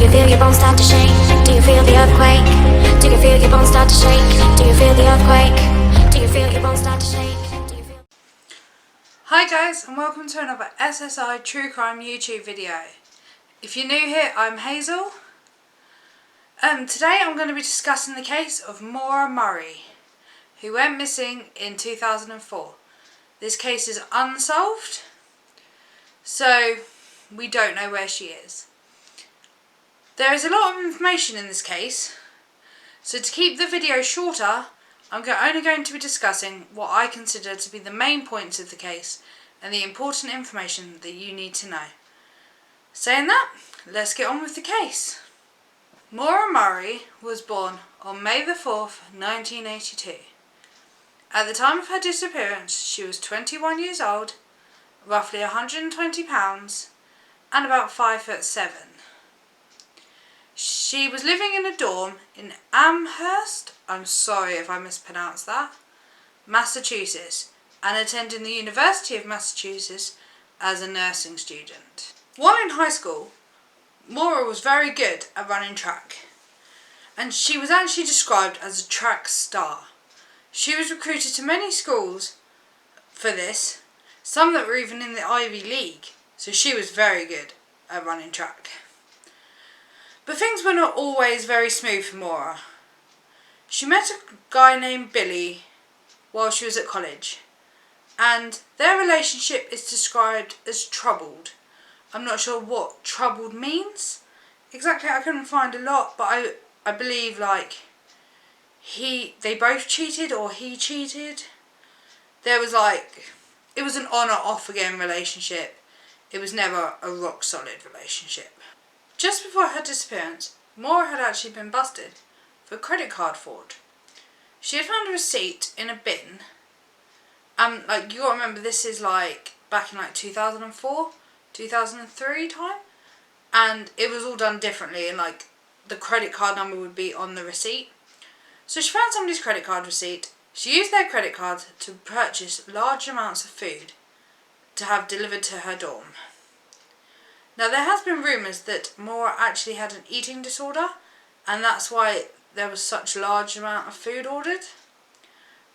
you feel your bones start to shake? Do you feel the earthquake? Do you feel your bones start to shake? Do you feel the earthquake? Do you feel your bones start to shake? Do you feel... Hi guys, and welcome to another SSI True Crime YouTube video. If you're new here, I'm Hazel. Today I'm going to be discussing the case of Maura Murray, who went missing in 2004. This case is unsolved, so we don't know where she is. There is a lot of information in this case, so to keep the video shorter, I'm only going to be discussing what I consider to be the main points of the case and the important information that you need to know. Saying that, let's get on with the case. Maura Murray was born on May the 4th, 1982. At the time of her disappearance, she was 21 years old, roughly 120 pounds, and about 5'7". She was living in a dorm in Amherst, I'm sorry if I mispronounced that, Massachusetts, and attending the University of Massachusetts as a nursing student. While in high school, Maura was very good at running track, and she was actually described as a track star. She was recruited to many schools for this, some that were even in the Ivy League, so she was very good at running track. But things were not always very smooth for Maura. She met a guy named Billy while she was at college, and their relationship is described as troubled. I'm not sure what troubled means exactly. I couldn't find a lot, but I believe they both cheated or he cheated. There was it was an on or off again relationship. It was never a rock solid relationship. Just before her disappearance, Maura had actually been busted for credit card fraud. She had found a receipt in a bin. You gotta remember, this is back in 2004, 2003 time, and it was all done differently, and the credit card number would be on the receipt. So she found somebody's credit card receipt. She used their credit card to purchase large amounts of food to have delivered to her dorm. Now, there has been rumours that Maura actually had an eating disorder, and that's why there was such a large amount of food ordered.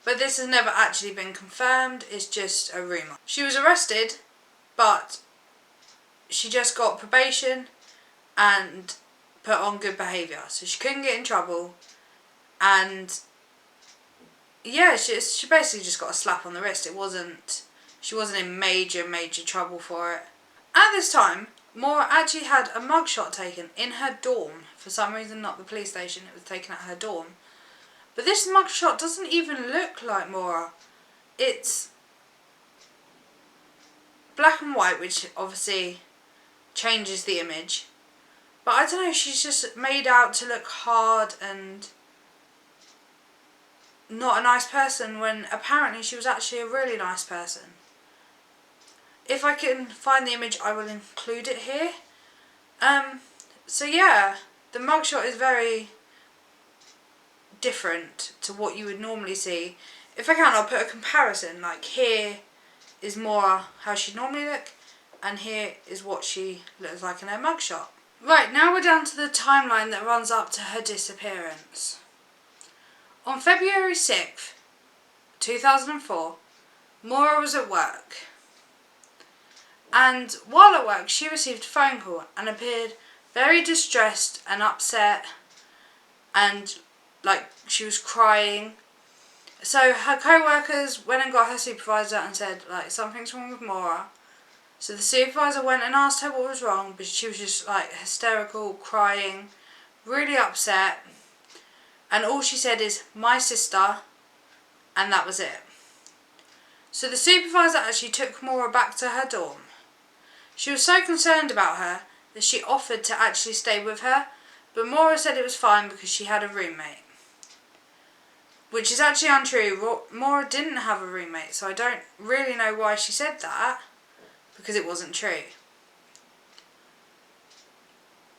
But this has never actually been confirmed, it's just a rumour. She was arrested, but she just got probation and put on good behaviour, so she couldn't get in trouble, and yeah, she basically just got a slap on the wrist. She wasn't in major trouble for it. At this time, Maura actually had a mugshot taken in her dorm. For some reason, not the police station, it was taken at her dorm. But this mugshot doesn't even look like Maura. It's black and white, which obviously changes the image. But I don't know, she's just made out to look hard and not a nice person, when apparently she was actually a really nice person. If I can find the image, I will include it here. So yeah, the mugshot is very different to what you would normally see. If I can, I'll put a comparison. Here is Maura, how she'd normally look, and here is what she looks like in her mugshot. Right, now we're down to the timeline that runs up to her disappearance. On February 6th, 2004, Maura was at work. And while at work, she received a phone call and appeared very distressed and upset, and she was crying. So her co-workers went and got her supervisor and said something's wrong with Maura. So the supervisor went and asked her what was wrong, but she was just hysterical, crying, really upset. And all she said is, "My sister," and that was it. So the supervisor actually took Maura back to her dorm. She was so concerned about her that she offered to actually stay with her, but Maura said it was fine because she had a roommate. Which is actually untrue. Maura didn't have a roommate, so I don't really know why she said that, because it wasn't true.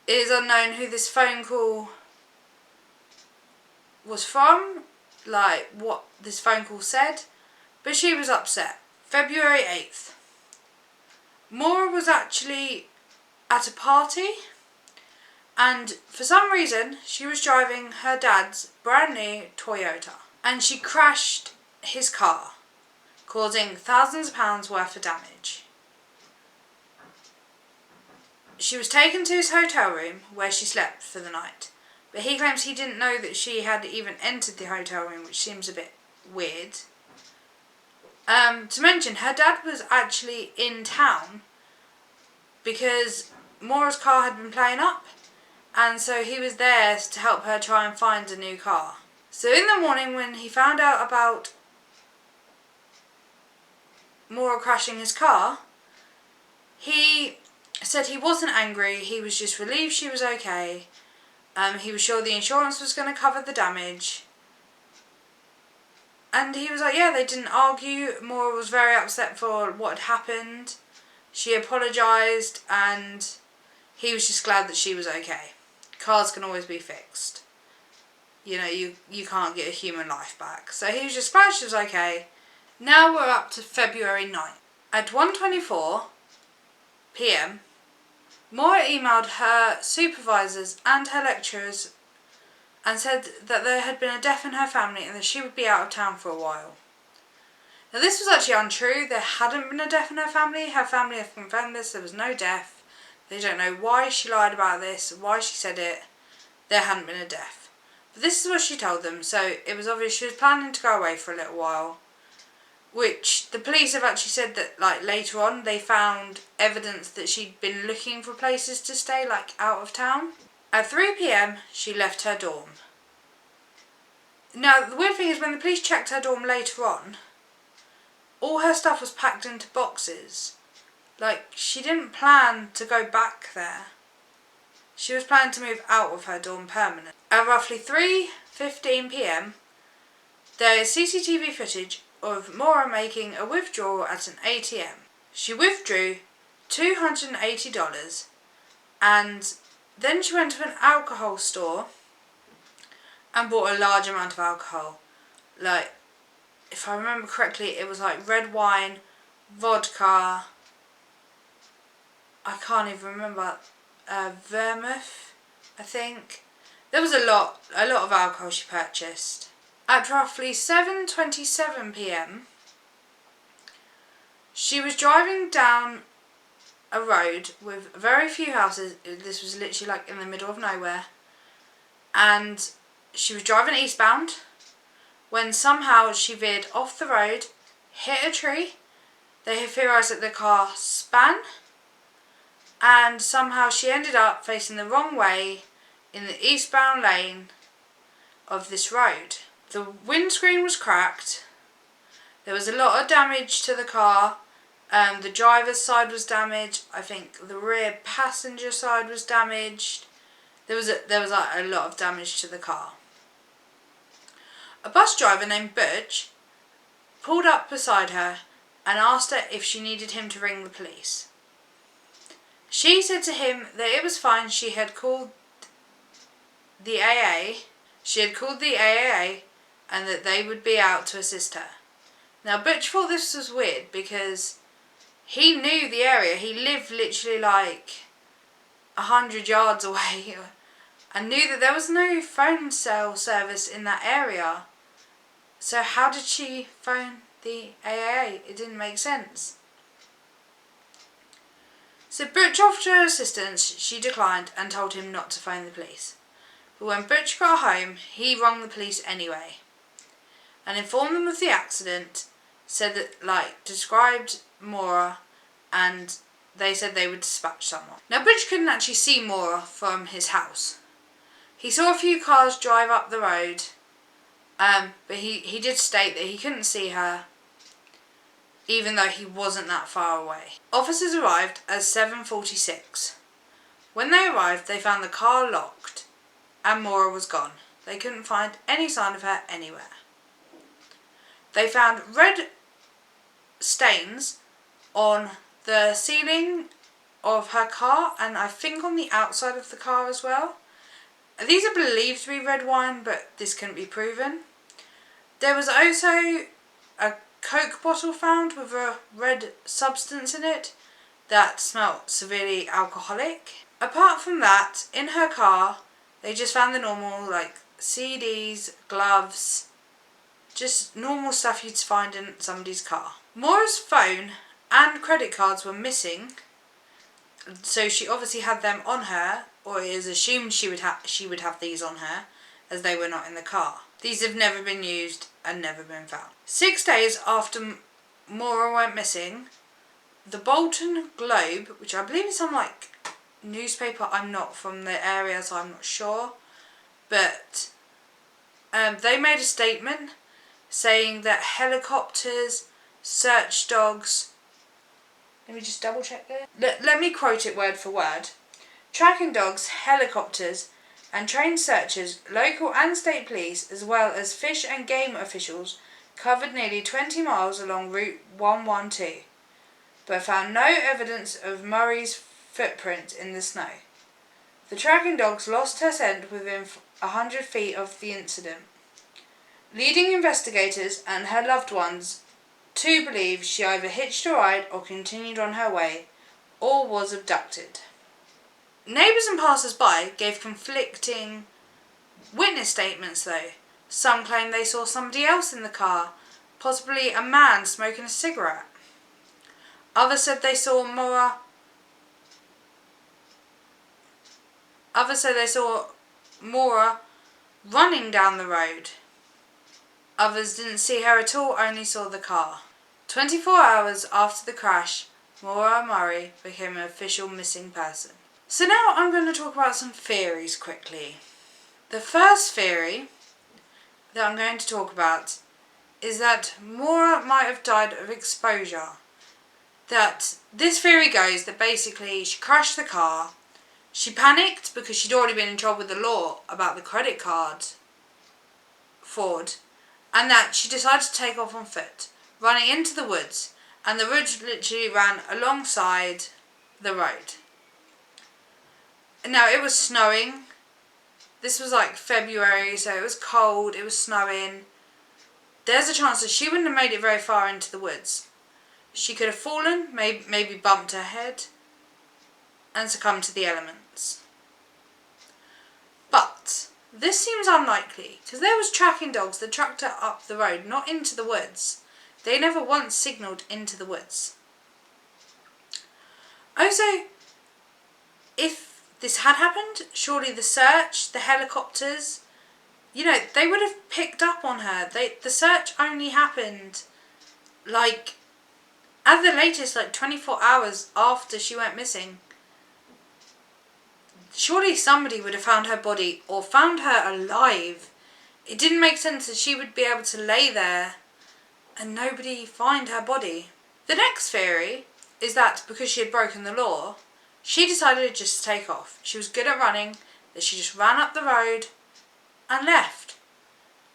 It is unknown who this phone call was from, what this phone call said, but she was upset. February 8th. Maura was actually at a party And for some reason, she was driving her dad's brand new Toyota. And she crashed his car, causing thousands of pounds worth of damage. She was taken to his hotel room where she slept for the night. But he claims he didn't know that she had even entered the hotel room, which seems a bit weird. To mention, her dad was actually in town because Maura's car had been playing up, and so he was there to help her try and find a new car. So in the morning, when he found out about Maura crashing his car, he said he wasn't angry, he was just relieved she was okay. He was sure the insurance was going to cover the damage. And he was like, yeah, they didn't argue. Maura was very upset for what had happened. She apologised, and he was just glad that she was okay. Cars can always be fixed. You know, you can't get a human life back. So he was just glad she was okay. Now we're up to February 9th. At 1:24 p.m, Maura emailed her supervisors and her lecturers and said that there had been a death in her family and that she would be out of town for a while. Now this was actually untrue. There hadn't been a death in her family. Her family have confirmed this. There was no death. They don't know why she lied about this, why she said it. There hadn't been a death. But this is what she told them, so it was obvious she was planning to go away for a little while. Which the police have actually said that, like, later on they found evidence that she'd been looking for places to stay, like, out of town. At 3 p.m, she left her dorm. Now, the weird thing is when the police checked her dorm later on, all her stuff was packed into boxes. Like, she didn't plan to go back there. She was planning to move out of her dorm permanently. At roughly 3:15 p.m, there is CCTV footage of Maura making a withdrawal at an ATM. She withdrew $280 and then she went to an alcohol store and bought a large amount of alcohol. Like, if I remember correctly, it was like red wine, vodka, I can't even remember, vermouth, I think. There was a lot of alcohol she purchased. At roughly 7:27 p.m, she was driving down a road with very few houses. This was literally like in the middle of nowhere. And she was driving eastbound when somehow she veered off the road, hit a tree. They had theorised that the car span, and somehow she ended up facing the wrong way in the eastbound lane of this road. The windscreen was cracked. There was a lot of damage to the car. The driver's side was damaged. I think the rear passenger side was damaged. There was like a lot of damage to the car. A bus driver named Butch pulled up beside her and asked her if she needed him to ring the police. She said to him that it was fine. She had called the AA. And that they would be out to assist her. Now Butch thought this was weird because he knew the area. He lived literally like 100 yards away and knew that there was no phone cell service in that area. So how did she phone the AA? It didn't make sense. So Butch offered her assistance. She declined and told him not to phone the police. But when Butch got home, he rang the police anyway and informed them of the accident, said that, described Maura, and they said they would dispatch someone. Now Butch couldn't actually see Maura from his house. He saw a few cars drive up the road, but he did state that he couldn't see her, even though he wasn't that far away. Officers arrived at 7:46. When they arrived, they found the car locked and Maura was gone. They couldn't find any sign of her anywhere. They found red stains on the ceiling of her car and I think on the outside of the car as well. These are believed to be red wine, but this couldn't be proven. There was also a Coke bottle found with a red substance in it that smelt severely alcoholic. Apart from that, in her car, they just found the normal, like, CDs, gloves, just normal stuff you'd find in somebody's car. Maura's phone and credit cards were missing, so she obviously had them on her, or it is assumed she would have these on her, as they were not in the car. These have never been used and never been found. 6 days after Maura went missing, the Bolton Globe, which I believe is some like newspaper, I'm not from the area so I'm not sure, but they made a statement saying that helicopters, search dogs, let me just double check there. Let me quote it word for word. Tracking dogs, helicopters and trained searchers, local and state police, as well as fish and game officials, covered nearly 20 miles along Route 112, but found no evidence of Murray's footprint in the snow. The tracking dogs lost her scent within 100 feet of the incident, leading investigators and her loved ones to believe she either hitched a ride or continued on her way, or was abducted. Neighbours and passers-by gave conflicting witness statements though. Some claimed they saw somebody else in the car, possibly a man smoking a cigarette. Others said they saw Maura running down the road. Others didn't see her at all, only saw the car. 24 hours after the crash, Maura Murray became an official missing person. So now I'm going to talk about some theories quickly. The first theory that I'm going to talk about is that Maura might have died of exposure. That this theory goes that basically she crashed the car, she panicked because she'd already been in trouble with the law about the credit card fraud, and that she decided to take off on foot, running into the woods, and the woods literally ran alongside the road. Now, it was snowing. This was like February, so it was cold, it was snowing. There's a chance that she wouldn't have made it very far into the woods. She could have fallen, maybe bumped her head, and succumbed to the elements. But this seems unlikely, because there was tracking dogs that tracked her up the road, not into the woods. They never once signalled into the woods. Also, if this had happened, surely the search, the helicopters, they would have picked up on her. The search only happened, like, at the latest, like 24 hours after she went missing. Surely somebody would have found her body or found her alive. It didn't make sense that she would be able to lay there and nobody find her body. The next theory is that because she had broken the law, she decided just to take off. She was good at running, that she just ran up the road and left.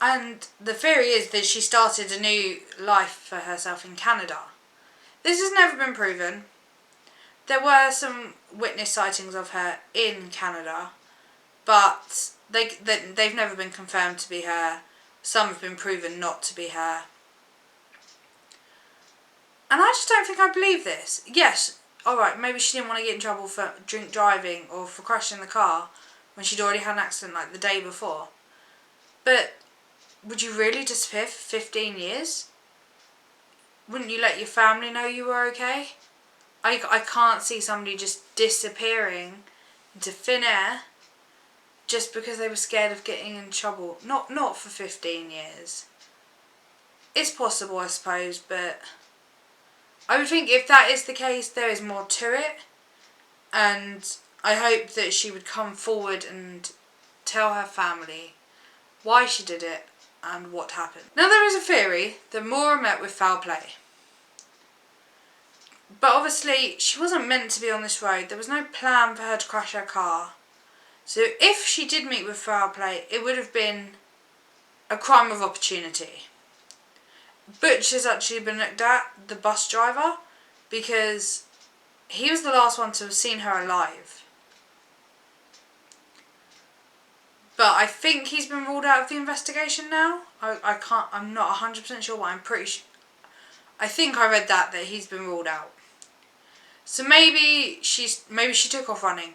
And the theory is that she started a new life for herself in Canada. This has never been proven. There were some witness sightings of her in Canada, but they've never been confirmed to be her. Some have been proven not to be her. And I just don't think I believe this. Yes, alright, maybe she didn't want to get in trouble for drink driving or for crashing the car when she'd already had an accident like the day before. But would you really disappear for 15 years? Wouldn't you let your family know you were okay? I can't see somebody just disappearing into thin air just because they were scared of getting in trouble. Not for 15 years. It's possible, I suppose, but I would think if that is the case, there is more to it. And I hope that she would come forward and tell her family why she did it and what happened. Now, there is a theory that Maura met with foul play. But obviously, she wasn't meant to be on this road. There was no plan for her to crash her car. So if she did meet with foul play, it would have been a crime of opportunity. Butch has actually been looked at, the bus driver, because he was the last one to have seen her alive. But I think he's been ruled out of the investigation now. I'm not 100% sure, but I'm pretty sure. I think I read that he's been ruled out. So maybe she took off running.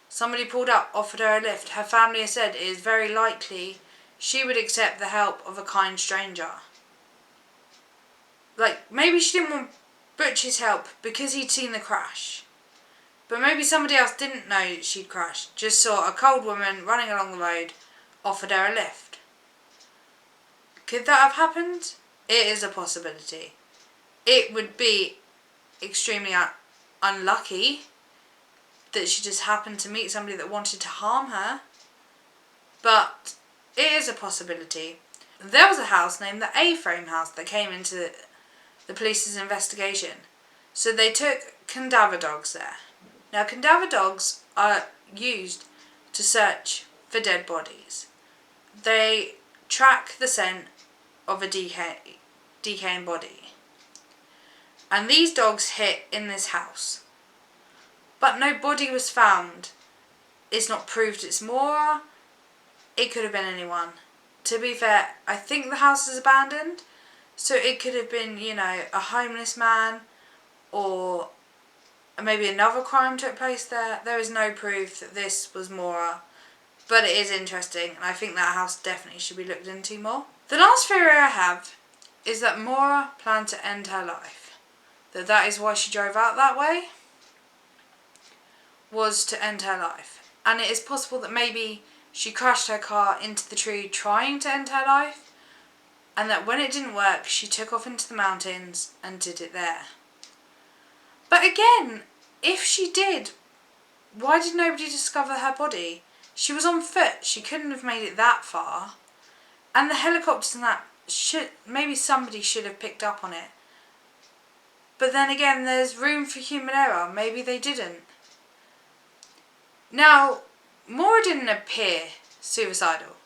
Somebody pulled up, offered her a lift. Her family has said it is very likely she would accept the help of a kind stranger. Like, maybe she didn't want Butch's help because he'd seen the crash. But maybe somebody else didn't know she'd crashed, just saw a cold woman running along the road, offered her a lift. Could that have happened? It is a possibility. It would be extremely unlucky that she just happened to meet somebody that wanted to harm her. But it is a possibility. There was a house named the A-Frame House that came into the police's investigation. So they took cadaver dogs there. Now, cadaver dogs are used to search for dead bodies. They track the scent of a decaying body. And these dogs hit in this house. But no body was found. It's not proved it's Maura. It could have been anyone. To be fair, I think the house is abandoned. So it could have been, a homeless man, or maybe another crime took place there. There is no proof that this was Maura. But it is interesting, and I think that house definitely should be looked into more. The last theory I have is that Maura planned to end her life. That is why she drove out that way, was to end her life. And it is possible that maybe she crashed her car into the tree trying to end her life, and that when it didn't work, she took off into the mountains and did it there. But again, if she did, why did nobody discover her body? She was on foot. She couldn't have made it that far. And the helicopters and that, maybe somebody should have picked up on it. But then again, there's room for human error. Maybe they didn't. Now, Maura didn't appear suicidal.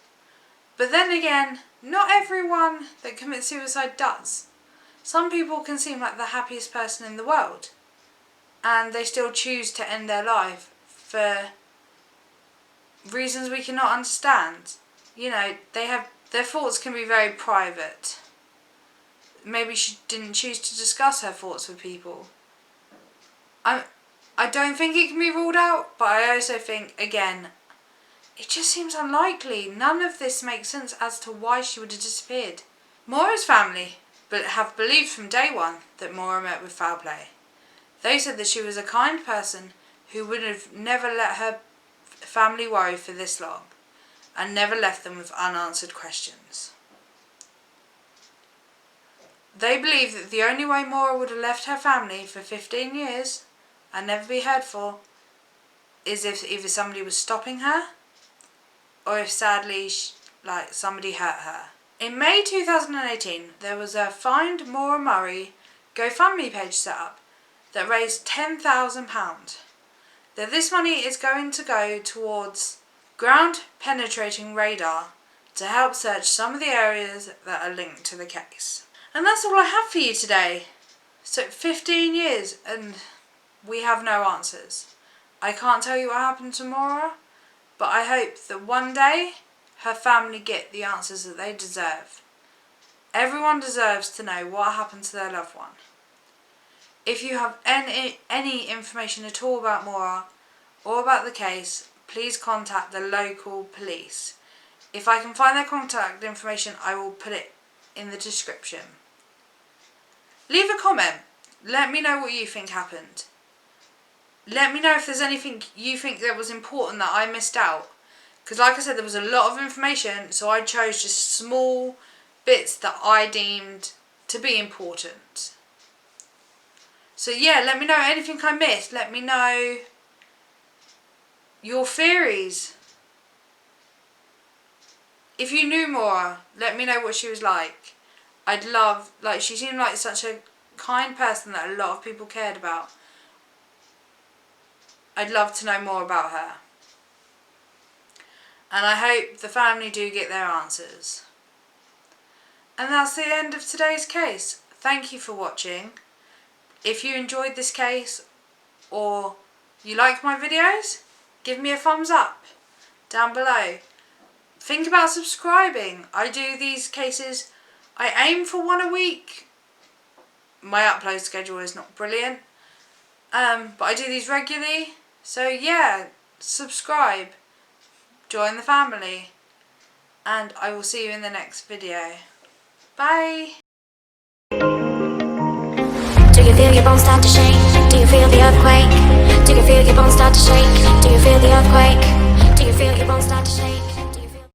But then again, not everyone that commits suicide does. Some people can seem like the happiest person in the world, and they still choose to end their life for reasons we cannot understand. Their thoughts can be very private. Maybe she didn't choose to discuss her thoughts with people. I don't think it can be ruled out, but I also think, again, it just seems unlikely. None of this makes sense as to why she would have disappeared. Maura's family have believed from day one that Maura met with foul play. They said that she was a kind person who would have never let her family worry for this long, and never left them with unanswered questions. They believe that the only way Maura would have left her family for 15 years and never be heard for is if either somebody was stopping her, or if sadly somebody hurt her. In May 2018, there was a Find Maura Murray GoFundMe page set up that raised £10,000. That this money is going to go towards ground-penetrating radar to help search some of the areas that are linked to the case. And that's all I have for you today. So 15 years and we have no answers. I can't tell you what happened to Maura, but I hope that one day her family get the answers that they deserve. Everyone deserves to know what happened to their loved one. If you have any information at all about Maura or about the case, please contact the local police. If I can find their contact information, I will put it in the description. Leave a comment. Let me know what you think happened. Let me know if there's anything you think that was important that I missed out. Because like I said, there was a lot of information, so I chose just small bits that I deemed to be important. So yeah, let me know anything I missed. Let me know your theories. If you knew Maura, let me know what she was like. She seemed like such a kind person that a lot of people cared about. I'd love to know more about her. And I hope the family do get their answers. And that's the end of today's case. Thank you for watching. If you enjoyed this case or you like my videos, give me a thumbs up down below. Think about subscribing. I do these cases, I aim for one a week. My upload schedule is not brilliant, but I do these regularly. So yeah, subscribe, join the family, and I will see you in the next video. Bye! Do you feel your bones start to shake? Do you feel the earthquake? Do you feel your bones start to shake? Do you feel the earthquake? Do you feel your bones start to shake?